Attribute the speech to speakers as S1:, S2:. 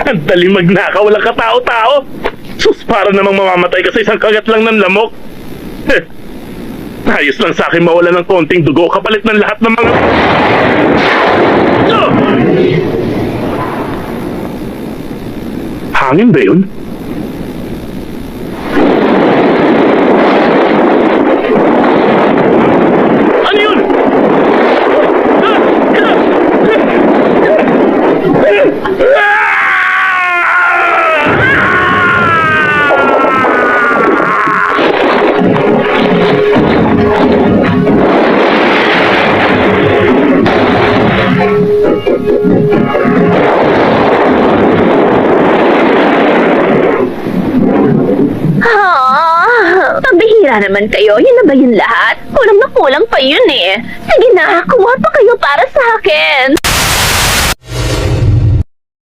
S1: Ang dali magnakaw, walang katao-tao. Sus, para namang mamamatay ka sa isang kagat lang ng lamok. Ayos lang sa akin mawala ng konting dugo kapalit ng lahat ng mga... Hangin ba yun? Ano yun?
S2: Pabihira naman kayo. Yun na ba yun lahat? Kulang na kulang pa yun eh. Sige na, kumuha pa kayo para sa akin.